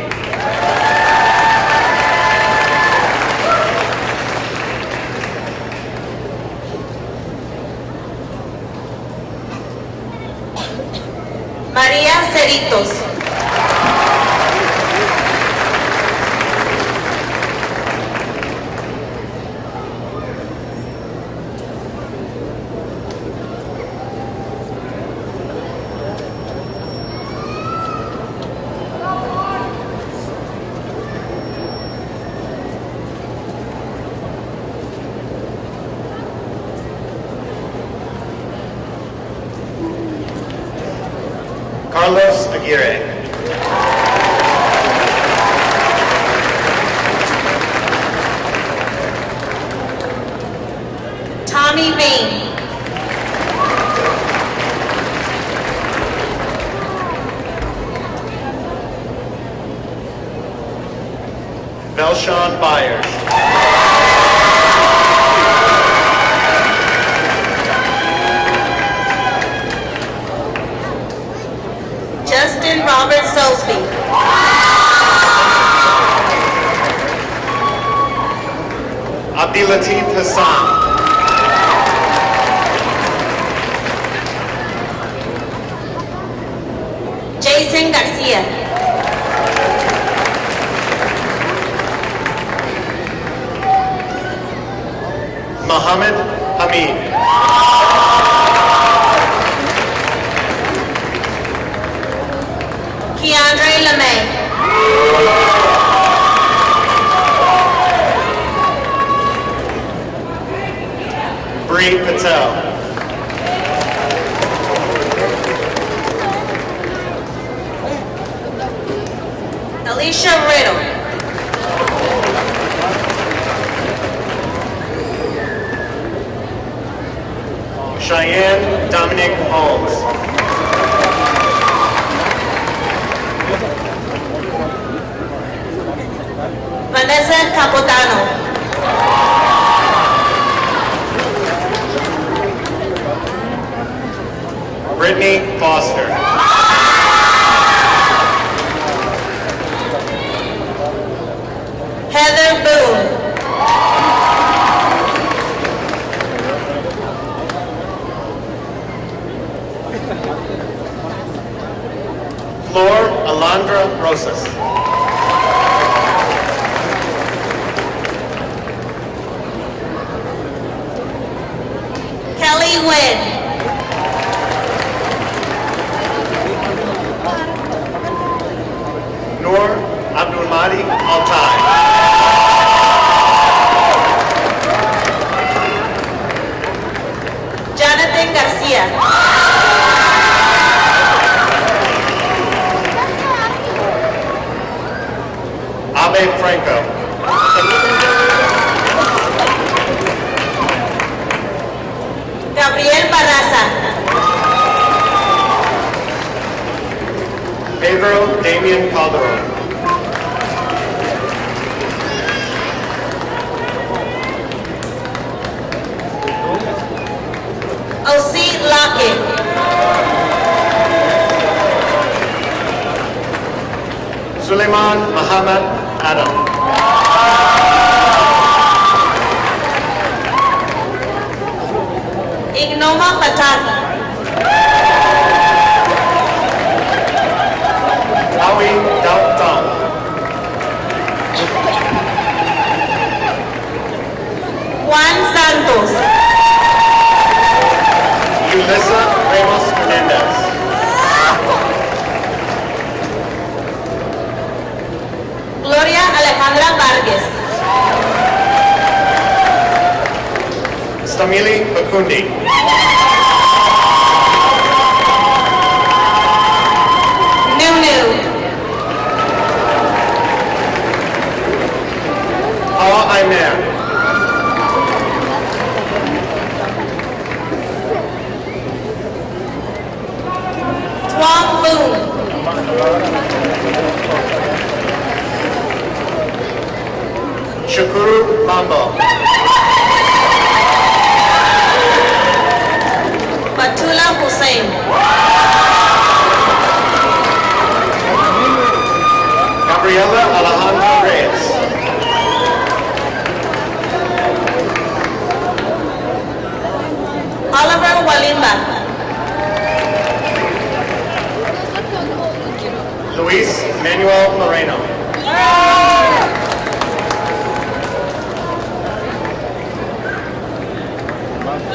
María Ceritos. Carlos Aguirre. Tommy Bain. Melshon Byers. Justin Robinson. Abdulatif Hassan. Jason Garcia. Mohammed Hamid. Keandre LeMay. Bree Patel. Alicia Riddle. Cheyenne Dominic Holmes. Vanessa Capotano. Brittany Foster. Heather Boone. Flor Alondra Rosas. Kelly Wynn. Noor Abdulmadi Altai. Jonathan Garcia. Abe Franco. Gabriel Barraza. Pedro Damian Calderon. O.C. Lockett. Suleiman Muhammad Adam. Ignoma Pataki. Howie Dautong. Juan Santos. Yulissa Ramos Hernandez. Gloria Alejandra Vargas. Stamili Bakundi. Nunu. Hawa Ayman. Tuan Boone. Shakuru Mambo. Batula Hussein. Gabriela Alejandra Reyes. Oliver Walimba. Luis Manuel Moreno.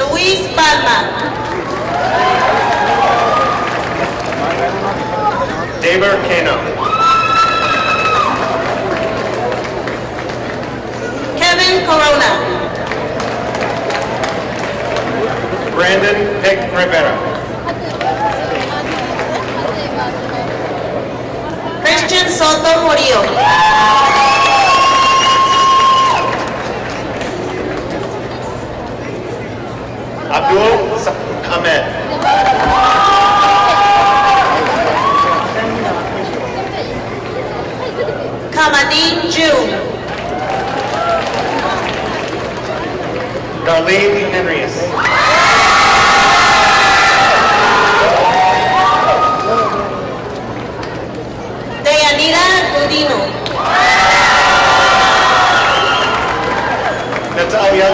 Luis Palma. Daber Kano. Kevin Corona. Brandon Pick Rivera. Christian Soto Murillo. Abdul Ahmed. Kamadine June. Darlene Henrius. Deyanira Udino. Natalia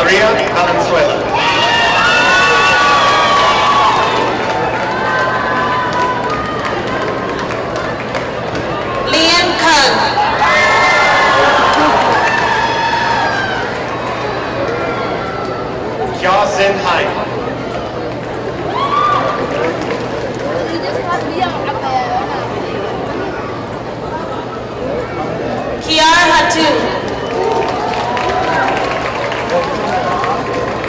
Maria Valenzuela. Lian Kung. Kya Sin Hai. Kiar Hatu.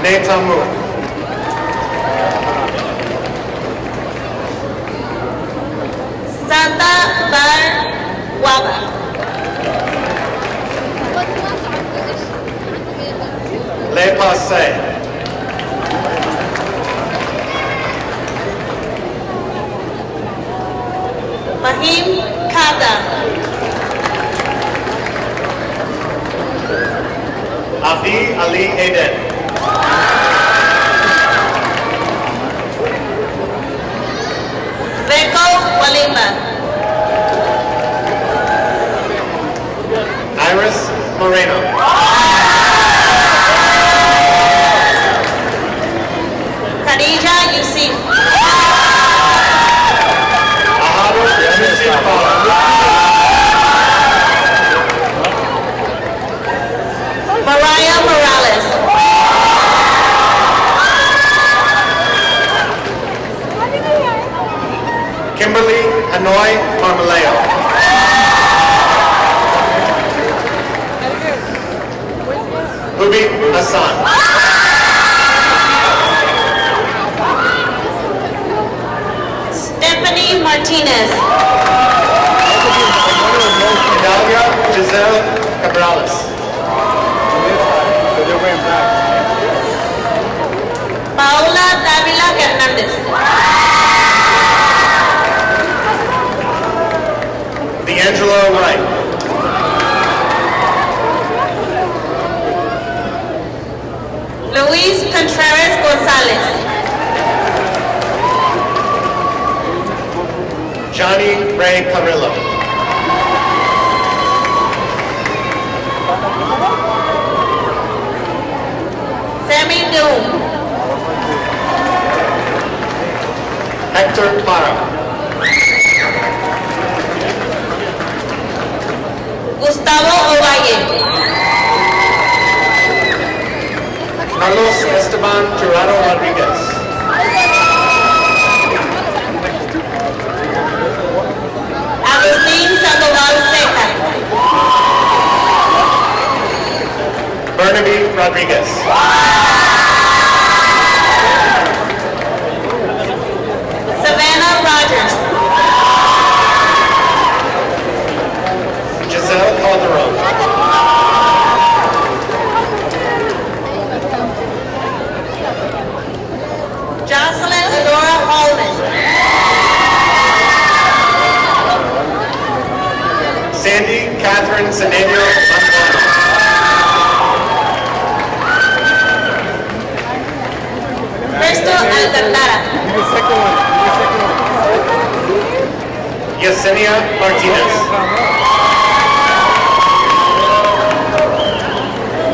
Netamu. Santa Bar Waba. Le Passe. Mahim Kada. Afi Ali Eden. Reko Walima. Iris Moreno. Khadija Yusuf. Ahadu Yusuf Mariah Morales. Kimberly Hanoi Marmaleo. Ubi Hassan. Stephanie Martinez. Idalia Giselle Cabrales. Paula Davila Hernandez. D'Angelo Wright. Luis Contreras Gonzalez. Johnny Ray Carrillo. Sammy Doom. Hector Clara. Gustavo Ovalle. Carlos Esteban Gerardo Rodriguez. Agustín Sandoval Seca. Bernabe Rodriguez. Savannah Rogers. Giselle Calderon. Jocelyn Adora Holman. Sandy Catherine Zenenio Manzano. Crystal Alcantara. Yesenia Martinez.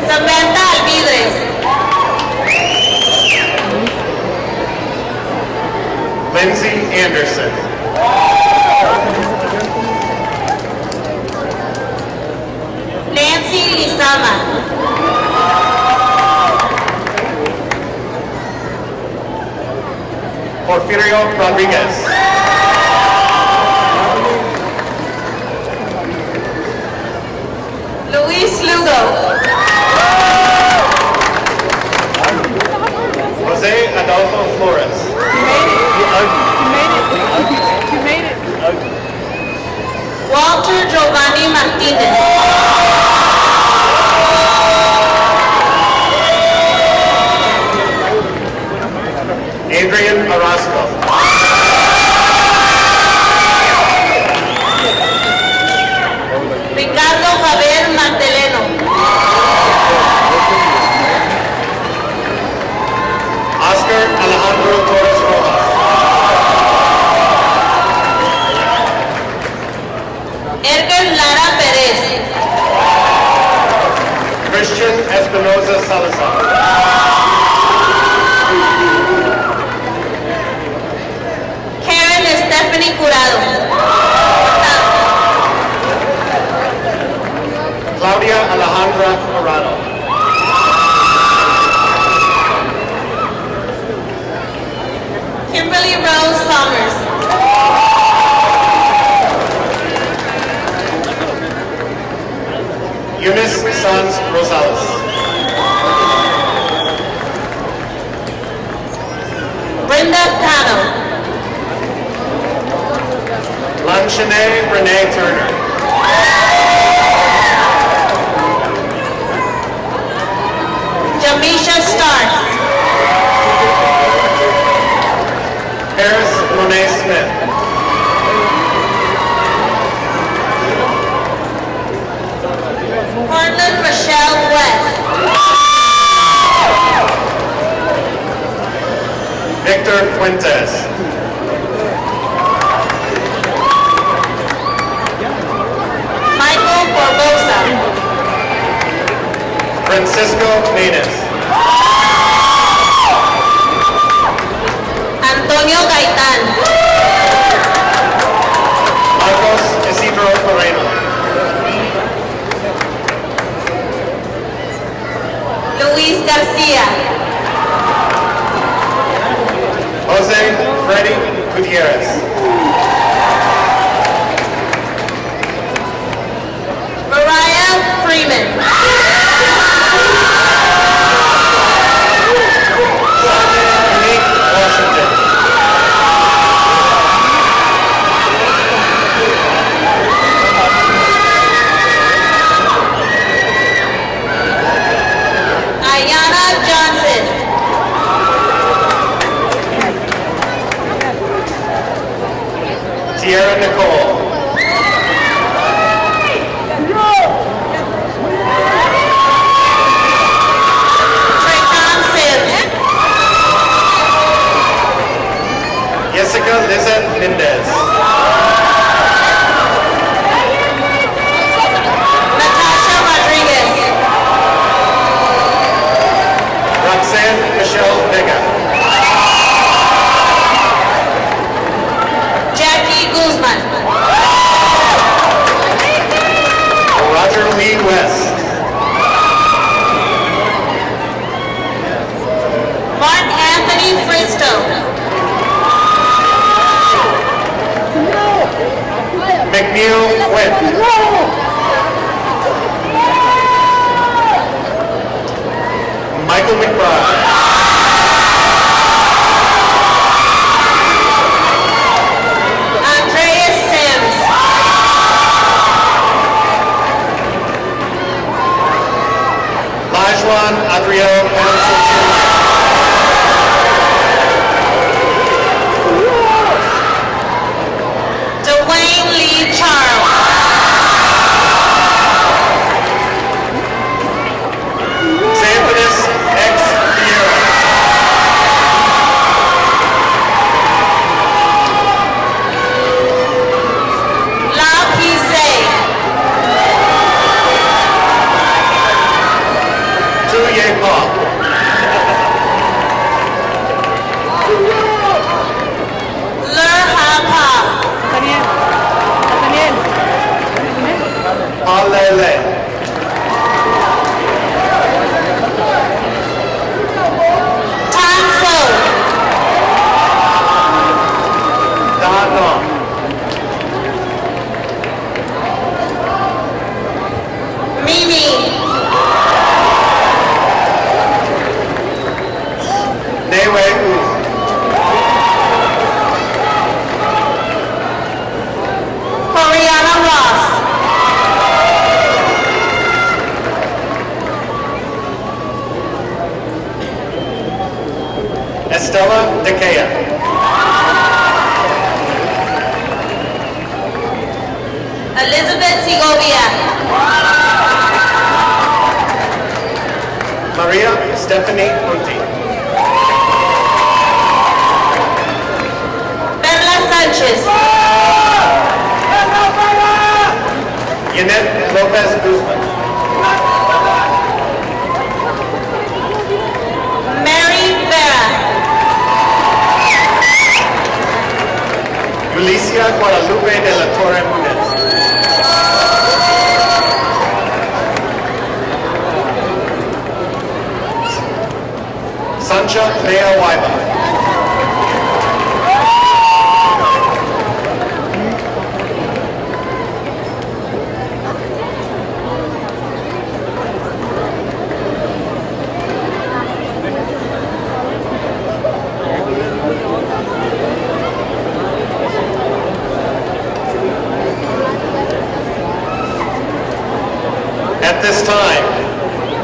Samantha Alvidres. Lindsay Anderson. Nancy Lizama. Porfirio Rodriguez. Luis Lugo. Jose Adolfo Flores. Walter Giovanni Martinez. Adrian Orozco. Ricardo Javier Manteleno. Christian Espinoza Salazar. Karen Stephanie Curado. Claudia Alejandra Morado. Kimberly Rose Summers. Eunice Sanz Rosales. Brenda Cano. Lanchene Renee Turner. Jamisha Starks. Paris Monet Smith. Harlan Michelle West. Victor Fuentes. Michael Barbosa. Francisco Menes. Antonio Gaitán. Marcos Isidro Moreno. Luis Garcia. Jose Freddy Gutierrez. Mariah Freeman. Unique Washington. Ayana Johnson. Tierra Nicole. Trayvon Sims. Jessica Lizette Mendez. Natasha Rodriguez. Roxanne Michelle Vega. Jackie Guzman. Roger Lee West. Mark Anthony Fristo. McNeil Quinn. Michael McBride. Andreas Sims. Lajuan Adriel Panson. Dwayne Lee Charles. Xanthinis X. Vieira. La Pise. Tu Ye Pa. Lur Ha Pa. Alele. Tan So. Dano. Mimi. Newe U. Coriana Ross. Estella Dequea. Elizabeth Segovia. Maria Stephanie Munti. Perla Sanchez. Yanet Lopez Guzman. María Guadalupe de la Torre Munez. Sancha Bea Waiba. At this time,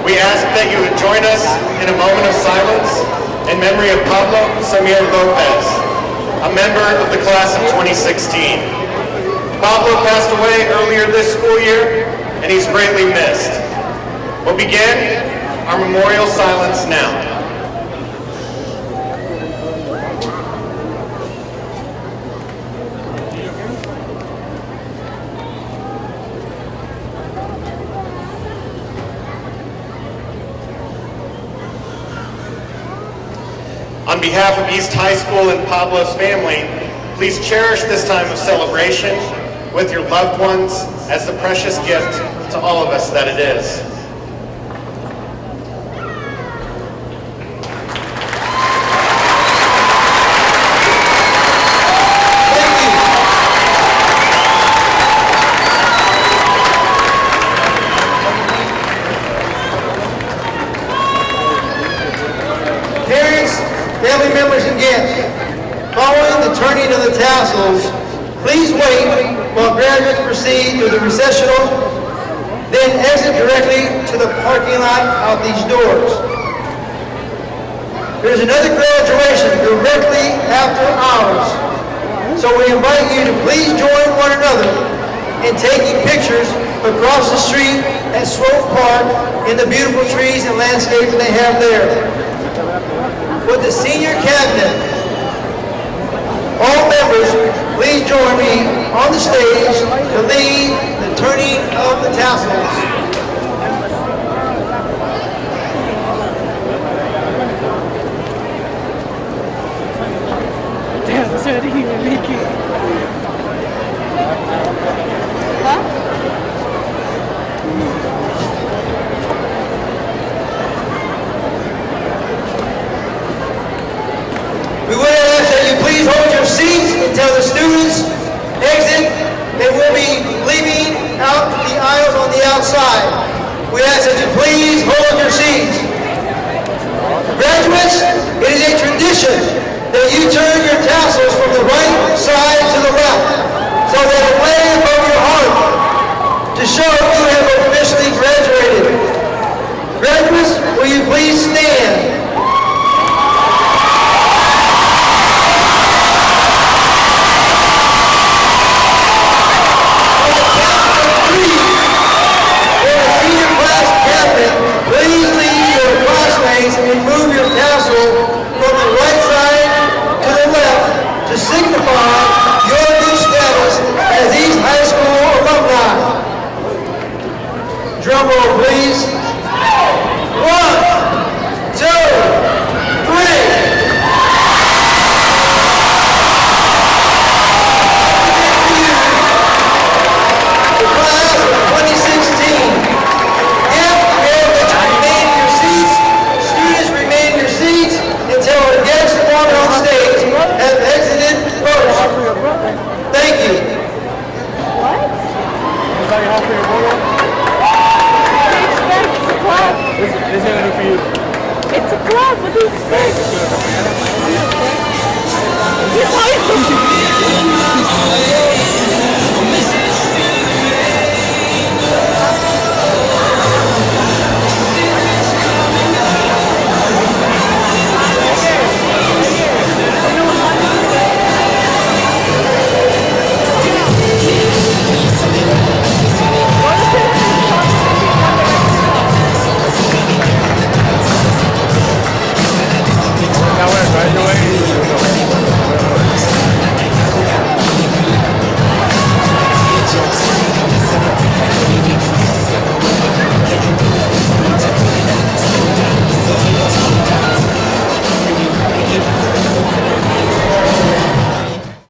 we ask that you would join us in a moment of silence in memory of Pablo Samir Lopez, a member of the class of 2016. Pablo passed away earlier this school year, and he's greatly missed. We'll begin our memorial silence now. On behalf of East High School and Pablo's family, please cherish this time of celebration with your loved ones as the precious gift to all of us that it is. Family members and guests, following the turning of the tassels, please wait while graduates proceed to the recessional, then exit directly to the parking lot out these doors. There's another graduation directly after ours, so we invite you to please join one another in taking pictures across the street at Swope Park in the beautiful trees and landscapes they have there. With the senior cabinet, all members, please join me on the stage to lead the turning of the tassels. Damn, so did he even make it? Huh? We would ask that you please hold your seats until the students exit. They will be leaving out the aisles on the outside. We ask that you please hold your seats. Graduates, it is a tradition that you turn your tassels from the right side to the left, so that it lay above your heart to show you have officially graduated. Graduates, will you please stand? Please leave your classmates and move your tassel from the right side to the left to signify your new status as East High School alumni. Drum roll, please. 1, 2, 3. The class of 2016. Until our guests walk on stage have exited first. Thank you. What? Anybody help me with It's a club. This is for you. It's a club. What do you expect? You